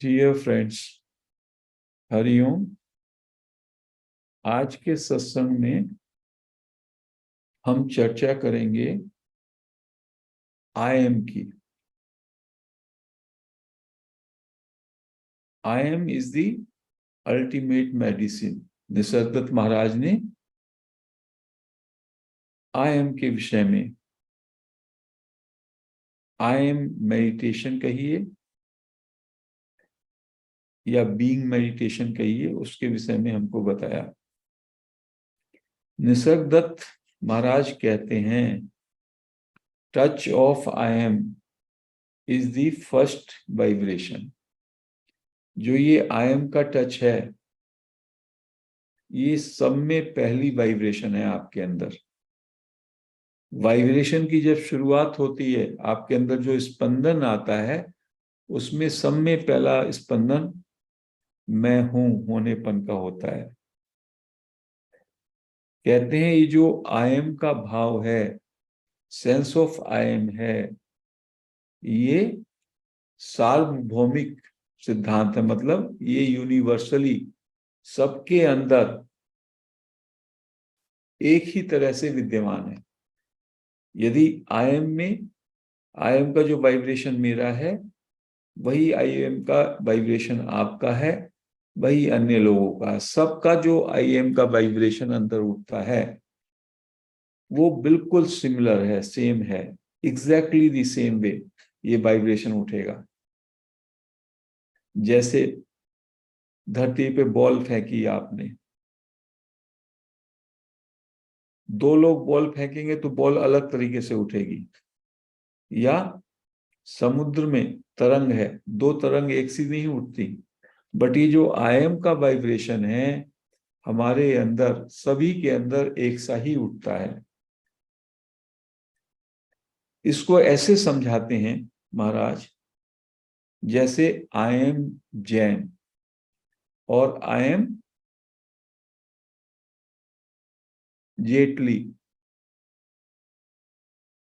Dear friends, Hariom. आज के सत्संग में हम चर्चा करेंगे आई एम की। I am is the ultimate medicine. Nisargadatta Maharaj ने आई एम के विषय में आई एम मेडिटेशन कहिए या बीइंग मेडिटेशन कहिए, उसके विषय में हमको बताया। निसर्गदत्त महाराज कहते हैं, touch of I am is the first vibration. जो ये आई एम का टच है, ये सब में पहली वाइब्रेशन है आपके अंदर। वाइब्रेशन की जब शुरुआत होती है, आपके अंदर जो स्पंदन आता है, उसमें सब में पहला स्पंदन मैं हूं होनेपन का होता है। कहते हैं ये जो आई एम का भाव है, सेंस ऑफ आई एम है, ये सार्वभौमिक सिद्धांत है। मतलब ये यूनिवर्सली सबके अंदर एक ही तरह से विद्यमान है। यदि आई एम का जो वाइब्रेशन मेरा है, वही आई एम का वाइब्रेशन आपका है, वही अन्य लोगों का। सबका जो आई एम का वाइब्रेशन अंदर उठता है, वो बिल्कुल सिमिलर है, सेम है, एग्जैक्टली द सेम वे ये वाइब्रेशन उठेगा। जैसे धरती पे बॉल फेंकी आपने, दो लोग बॉल फेंकेंगे तो बॉल अलग तरीके से उठेगी। या समुद्र में तरंग है, दो तरंग एक सी नहीं उठती। बट ये जो आई एम का वाइब्रेशन है, हमारे अंदर सभी के अंदर एक सा ही उठता है। इसको ऐसे समझाते हैं महाराज, जैसे आई एम जैन और आई एम जेटली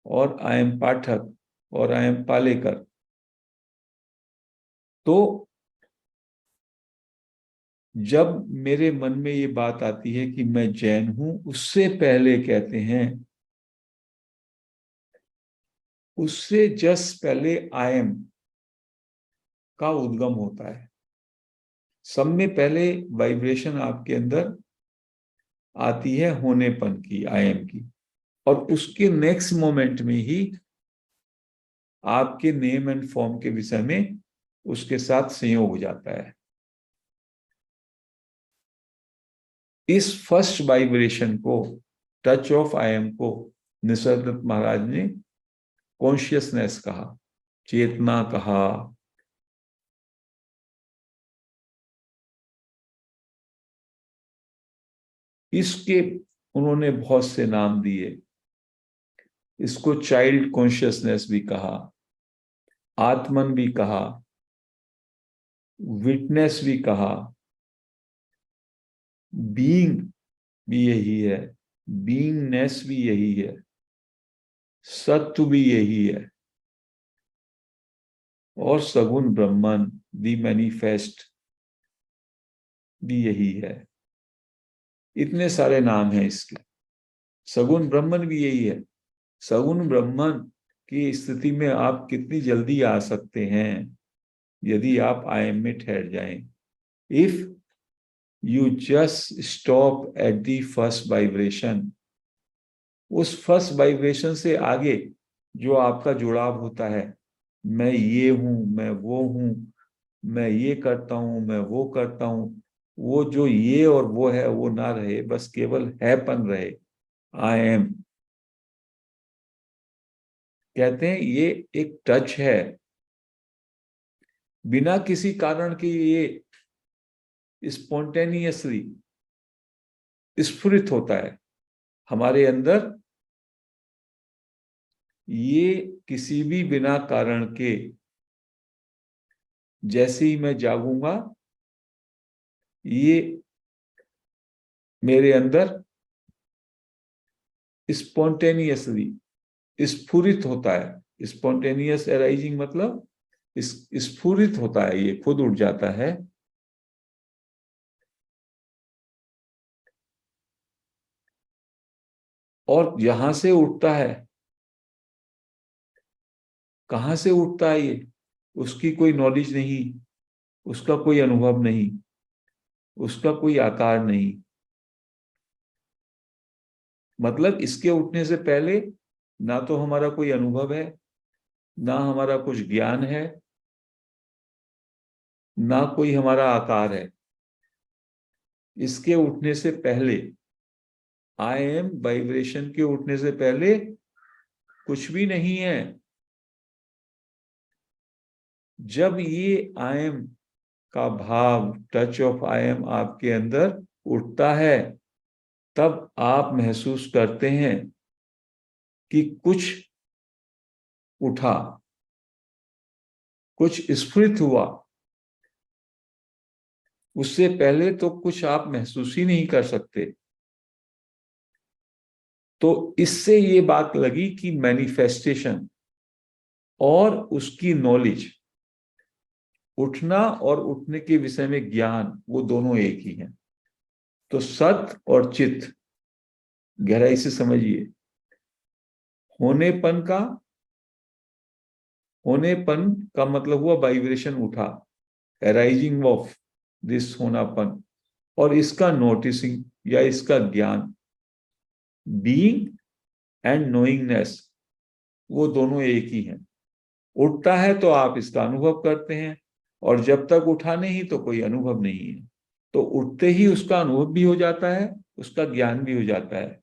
और आई एम पाठक और आई एम पालेकर। तो जब मेरे मन में ये बात आती है कि मैं जैन हूं, उससे पहले कहते हैं, उससे जस्ट पहले आई एम का उद्गम होता है। सब में पहले वाइब्रेशन आपके अंदर आती है होनेपन की, आई एम की, और उसके नेक्स्ट मोमेंट में ही आपके नेम एंड फॉर्म के विषय में उसके साथ संयोग हो जाता है। इस फर्स्ट वाइब्रेशन को, टच ऑफ आई एम को, निसर्गदत्त महाराज ने कॉन्शियसनेस कहा, चेतना कहा। इसके उन्होंने बहुत से नाम दिए। इसको चाइल्ड कॉन्शियसनेस भी कहा, आत्मन भी कहा, विटनेस भी कहा, बीइंग भी यही है, बीइंगनेस भी यही है, सत्व भी यही है, और सगुण ब्रह्मन दी मैनिफेस्ट भी यही है। इतने सारे नाम हैं इसके। सगुण ब्रह्मन भी यही है। सगुण ब्रह्मन की स्थिति में आप कितनी जल्दी आ सकते हैं, यदि आप आई एम में ठहर जाएं। If you just stop at the first vibration, उस फर्स्ट वाइब्रेशन से आगे जो आपका जुड़ाव होता है, मैं ये हूं, मैं वो हूं, मैं ये करता हूं, मैं वो करता हूं, वो जो ये और वो है वो ना रहे, बस केवल हैपन रहे, आई एम। कहते हैं ये एक टच है, बिना किसी कारण के ये स्पॉन्टेनियसली स्फुरित होता है हमारे अंदर। ये किसी भी बिना कारण के, जैसे ही मैं जागूंगा, ये मेरे अंदर स्पॉन्टेनियसली स्फुरित होता है। स्पॉन्टेनियस अराइजिंग मतलब इस स्फुरित होता है, ये खुद उठ जाता है। और यहां से उठता है, कहां से उठता है ये, उसकी कोई नॉलेज नहीं, उसका कोई अनुभव नहीं, उसका कोई आकार नहीं। मतलब इसके उठने से पहले ना तो हमारा कोई अनुभव है, ना हमारा कुछ ज्ञान है, ना कोई हमारा आकार है। इसके उठने से पहले, आई एम वाइब्रेशन के उठने से पहले कुछ भी नहीं है। जब ये आई एम का भाव, टच ऑफ आई एम आपके अंदर उठता है, तब आप महसूस करते हैं कि कुछ उठा, कुछ स्फुरित हुआ। उससे पहले तो कुछ आप महसूस ही नहीं कर सकते। तो इससे ये बात लगी कि मैनिफेस्टेशन और उसकी नॉलेज, उठना और उठने के विषय में ज्ञान, वो दोनों एक ही हैं। तो सत और चित, गहराई से समझिए, होनेपन का, होनेपन का मतलब हुआ वाइब्रेशन उठा, अराइजिंग ऑफ दिस होनापन, और इसका नोटिसिंग या इसका ज्ञान, बीइंग एंड नोइंगनेस, वो दोनों एक ही हैं। उठता है तो आप इसका अनुभव करते हैं, और जब तक उठा नहीं तो कोई अनुभव नहीं है। तो उठते ही उसका अनुभव भी हो जाता है, उसका ज्ञान भी हो जाता है।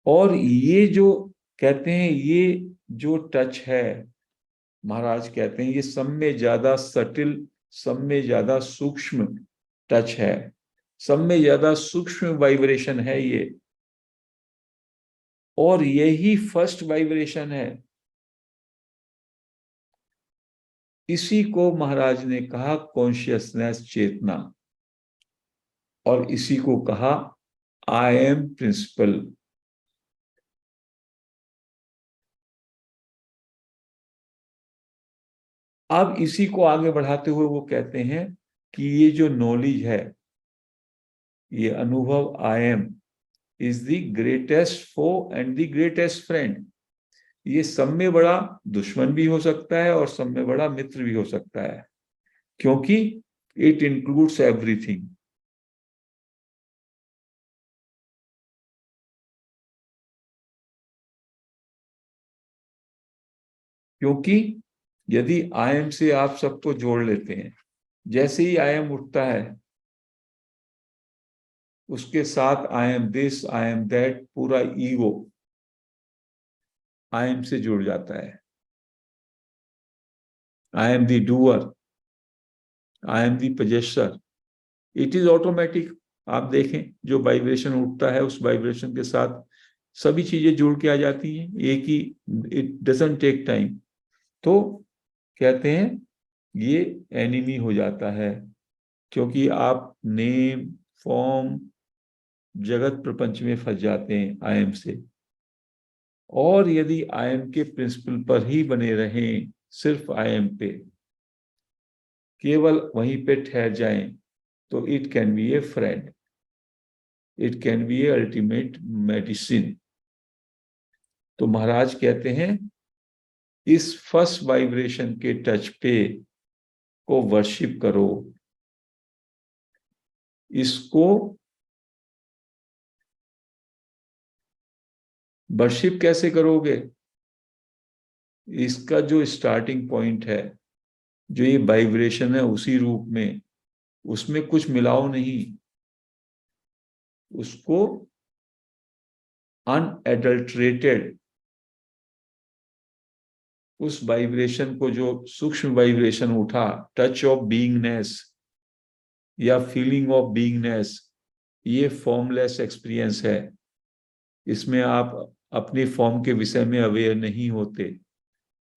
और ये जो कहते हैं, ये जो टच है, महाराज कहते हैं ये सब में ज्यादा सटिल, सब में ज्यादा सूक्ष्म टच है, सब में ज्यादा सूक्ष्म वाइब्रेशन है ये। और यही फर्स्ट वाइब्रेशन है। इसी को महाराज ने कहा कॉन्शियसनेस, चेतना, और इसी को कहा आई एम प्रिंसिपल। अब इसी को आगे बढ़ाते हुए वो कहते हैं कि ये जो नॉलेज है, ये अनुभव, I am is the greatest foe and the greatest friend. ये सब में बड़ा दुश्मन भी हो सकता है और सब में बड़ा मित्र भी हो सकता है, क्योंकि इट इंक्लूड्स एवरीथिंग। क्योंकि यदि आई एम से आप सबको जोड़ लेते हैं, जैसे ही आई एम उठता है, उसके साथ I am this, I am that, पूरा ईगो आई एम से जुड़ जाता है। I am the doer, I am the possessor, it is automatic. आप देखें, जो वाइब्रेशन उठता है उस वाइब्रेशन के साथ सभी चीजें जुड़ के आ जाती हैं, एक ही, इट डजंट टेक टाइम। तो कहते हैं ये एनिमी हो जाता है, क्योंकि आप नेम, फॉर्म, जगत प्रपंच में फंस जाते हैं आई एम से। और यदि आई एम के प्रिंसिपल पर ही बने रहें, सिर्फ आई एम पे, केवल वहीं पे ठहर जाएं, तो it can be A friend, it can be A ultimate medicine. तो महाराज कहते हैं इस फर्स्ट वाइब्रेशन के टच पे को वर्शिप करो। इसको वर्शिप कैसे करोगे? इसका जो स्टार्टिंग पॉइंट है, जो ये वाइब्रेशन है उसी रूप में, उसमें कुछ मिलाओ नहीं, उसको अनएडल्ट्रेटेड, उस वाइब्रेशन को, जो सूक्ष्म वाइब्रेशन उठा, टच ऑफ बीइंगनेस या फीलिंग ऑफ बीइंगनेस, ये फॉर्मलेस एक्सपीरियंस है। इसमें आप अपने फॉर्म के विषय में अवेयर नहीं होते,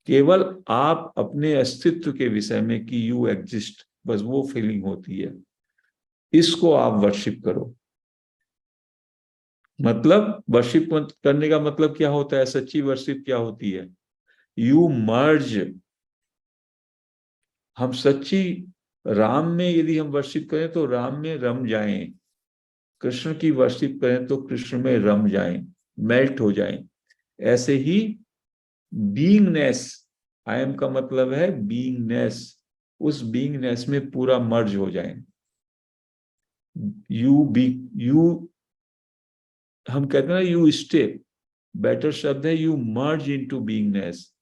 केवल आप अपने अस्तित्व के विषय में कि यू एग्जिस्ट, बस वो फीलिंग होती है। इसको आप वर्शिप करो। मतलब वर्शिप करने का मतलब क्या होता है? सच्ची वर्शिप क्या होती है? यू मर्ज हम सच्ची राम में यदि हम वर्शिप करें तो राम में रम जाएं, कृष्ण की वर्शिप करें तो कृष्ण में रम जाएं, मेल्ट हो जाएं। ऐसे ही बीइंगनेस, आई एम का मतलब है बीइंगनेस, उस बीइंगनेस में पूरा मर्ज हो जाएं। यू हम कहते हैं ना यू स्टे, बेटर शब्द है यू मर्ज इनटू बीइंगनेस।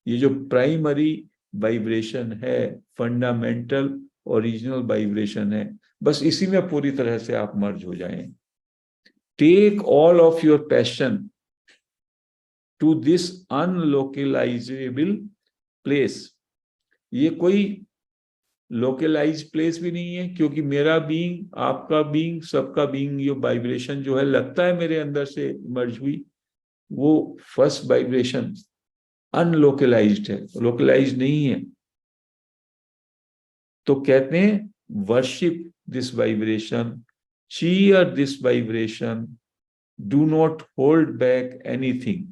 ये जो प्राइमरी वाइब्रेशन है, फंडामेंटल ओरिजिनल वाइब्रेशन है, बस इसी में पूरी तरह से आप मर्ज हो जाएं। Take all of your passion to this unlocalisable place. ये कोई लोकलाइज प्लेस भी नहीं है, क्योंकि मेरा बीइंग, आपका बीइंग, सबका बीइंग, ये वाइब्रेशन जो है लगता है मेरे अंदर से मर्ज हुई, वो फर्स्ट वाइब्रेशन अनलोकलाइज्ड है, लोकलाइज नहीं है। तो कहते हैं worship this vibration, cheer this vibration, do not hold back anything,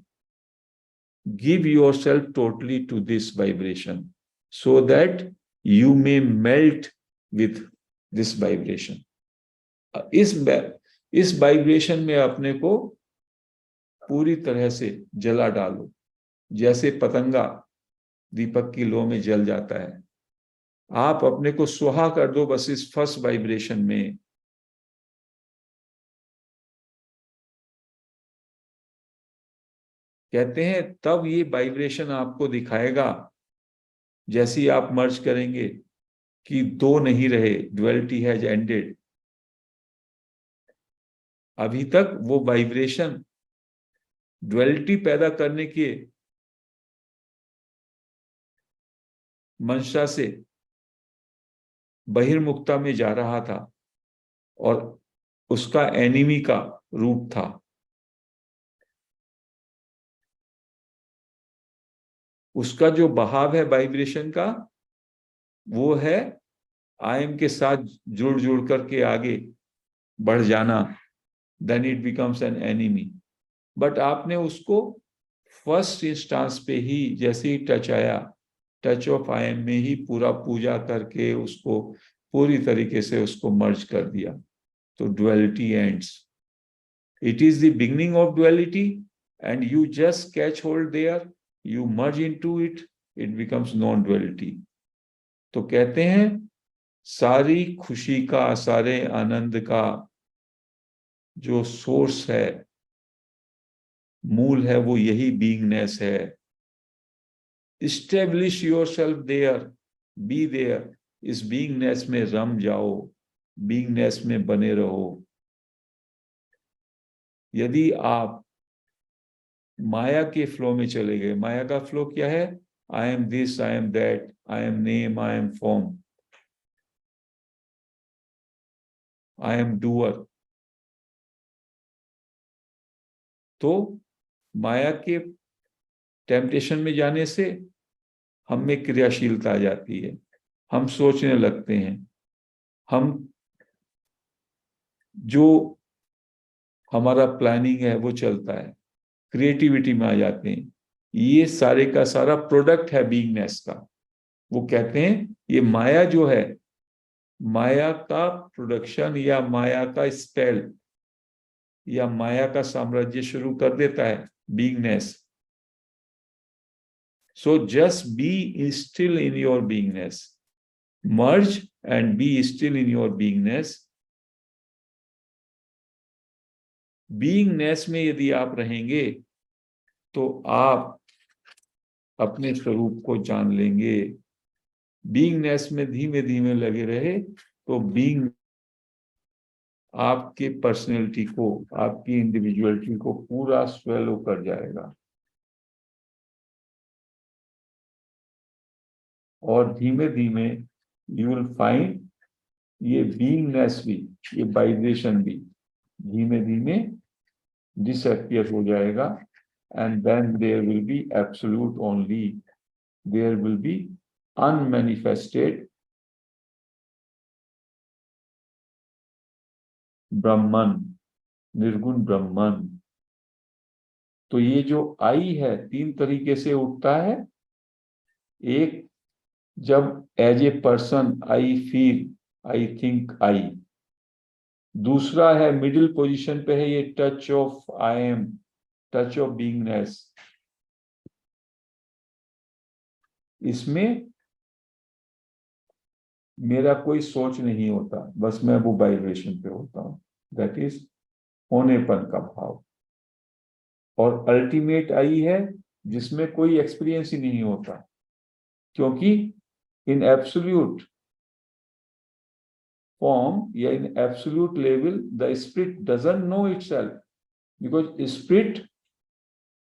give yourself totally to this vibration so that you may melt with this vibration। इस वाइब्रेशन में अपने को पूरी तरह से जला डालो, जैसे पतंगा दीपक की लो में जल जाता है। आप अपने को सुहा कर दो बस इस फर्स्ट वाइब्रेशन में। कहते हैं तब ये वाइब्रेशन आपको दिखाएगा, जैसे ही आप मर्ज करेंगे, कि दो नहीं रहे, ड्युअलिटी हैज एंडेड। अभी तक वो वाइब्रेशन ड्युअलिटी पैदा करने के मंशा से बहिर्मुखता में जा रहा था और उसका एनिमी का रूप था। उसका जो बहाव है वाइब्रेशन का, वो है आई एम के साथ जुड़ जुड़ करके आगे बढ़ जाना, then it becomes an enemy. But आपने उसको फर्स्ट इंस्टांस पे ही जैसे ही टच आया, टच ऑफ आई एम में ही पूरा पूजा करके उसको पूरी तरीके से उसको मर्ज कर दिया। तो duality ends. It is the beginning of duality and you just catch hold their, you merge into it, it becomes non-duality। तो कहते हैं सारी खुशी का, सारे आनंद का जो सोर्स है, मूल है, वो यही बीइंगनेस है। Establish yourself there, be there, इस बीइंगनेस में रम जाओ, बीइंगनेस में बने रहो। यदि आप माया के फ्लो में चले गए, माया का फ्लो क्या है? I am this, I am that, I am name, I am form, I am doer. तो माया के टेम्पटेशन में जाने से हम में क्रियाशीलता आ जाती है, हम सोचने लगते हैं, हम जो हमारा प्लानिंग है वो चलता है, क्रिएटिविटी में आ जाते हैं। ये सारे का सारा प्रोडक्ट है बीइंगनेस का। वो कहते हैं ये माया जो है, माया का प्रोडक्शन या माया का स्पेल या माया का साम्राज्य शुरू कर देता है beingness. So just be still in your beingness, merge and be still in your beingness। Beingness में यदि आप रहेंगे तो आप अपने स्वरूप को जान लेंगे। बीइंगनेस में धीमे धीमे लगे रहे तो बीइंग आपके पर्सनैलिटी को, आपकी इंडिविजुअलिटी को पूरा स्वेलो कर जाएगा। और धीमे धीमे यू विल फाइंड ये बीइंगनेस भी, ये वाइब्रेशन भी धीमे धीमे डिसअपियर हो जाएगा। And then there will be absolute only, there will be unmanifested Brahman, Nirguna Brahman. तो ये जो आई है तीन तरीके से उठता है। एक जब as a person I feel, I think, I. दूसरा है मिडिल पोजीशन पे है ये touch of I am, touch of beingness. इसमें मेरा कोई सोच नहीं होता, बस मैं वो वाइब्रेशन पे होता हूं, दैट इज होनेपन का भाव। और अल्टीमेट आई है जिसमें कोई एक्सपीरियंस ही नहीं होता, क्योंकि इन एब्सोल्यूट फॉर्म या in absolute level the spirit doesn't know itself, because spirit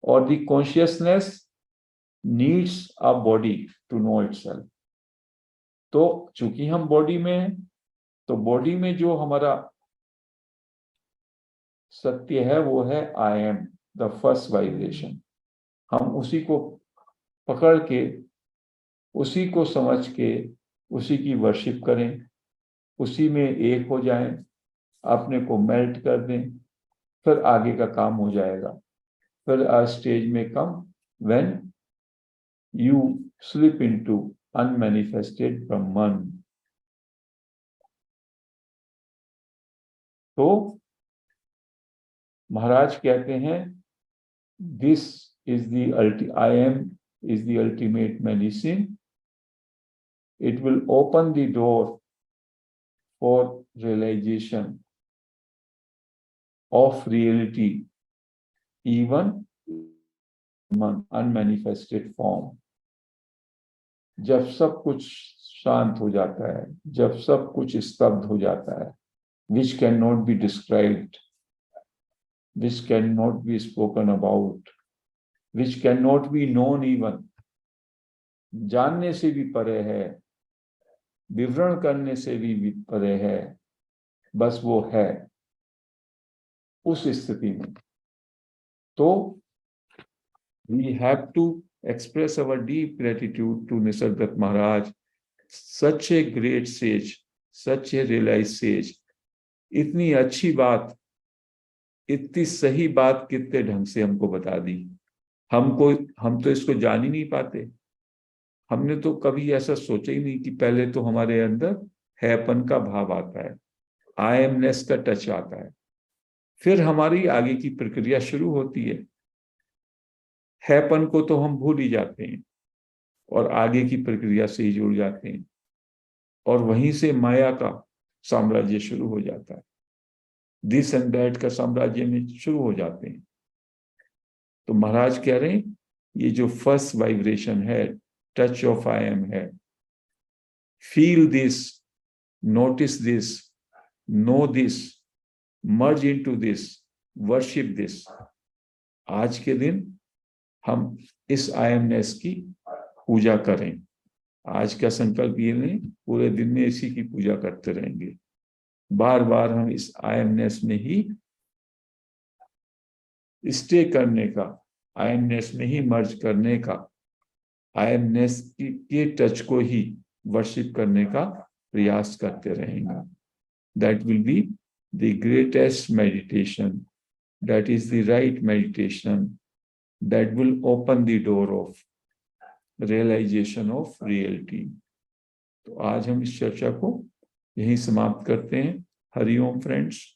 और the consciousness needs a body to know itself. तो चूंकि हम बॉडी में हैं, तो बॉडी में जो हमारा सत्य है वो है I am, the first vibration. हम उसी को पकड़ के, उसी को समझ के, उसी की वर्शिप करें, उसी में एक हो जाएं, अपने को मेल्ट कर दें, फिर आगे का काम हो जाएगा। फिर आ स्टेज में come when you slip into unmanifested Brahman. तो महाराज कहते हैं this is the I am is the ultimate medicine. It will open the door for realization of reality even unmanifested form। जब सब कुछ शांत हो जाता है, जब सब कुछ स्तब्ध हो जाता है, which cannot be described, which cannot be spoken about, which cannot be known even, जानने से भी परे है, विवरण करने से भी परे है, बस वो है। उस स्थिति में तो we have to express our deep gratitude to Nisargadatta Maharaj, such a great sage, such a realized sage। इतनी अच्छी बात, इतनी सही बात कितने ढंग से हमको बता दी। हम तो इसको जान ही नहीं पाते। हमने तो कभी ऐसा सोचा ही नहीं कि पहले तो हमारे अंदर हैपन का भाव आता है, आई एमनेस का टच आता है, फिर हमारी आगे की प्रक्रिया शुरू होती है। हैपन को तो हम भूल ही जाते हैं और आगे की प्रक्रिया से ही जुड़ जाते हैं, और वहीं से माया का साम्राज्य शुरू हो जाता है, दिस एंड दैट का साम्राज्य में शुरू हो जाते हैं। तो महाराज कह रहे हैं ये जो फर्स्ट वाइब्रेशन है, टच ऑफ आई एम है, feel this, notice this, know this, merge into this, worship this. आज के दिन हम इस आई एमनेस की पूजा करें। आज का संकल्प ये नहीं, पूरे दिन में इसी की पूजा करते रहेंगे। बार बार हम इस आई एमनेस में ही स्टे करने का, आई एमनेस में ही मर्ज करने का, आई एमनेस के टच को ही वर्शिप करने का प्रयास करते रहेंगे। That will be the greatest meditation, that is the right meditation, that will open the door of realisation of reality. तो आज हम इस चर्चा को यहीं समाप्त करते हैं। हरिओम फ्रेंड्स।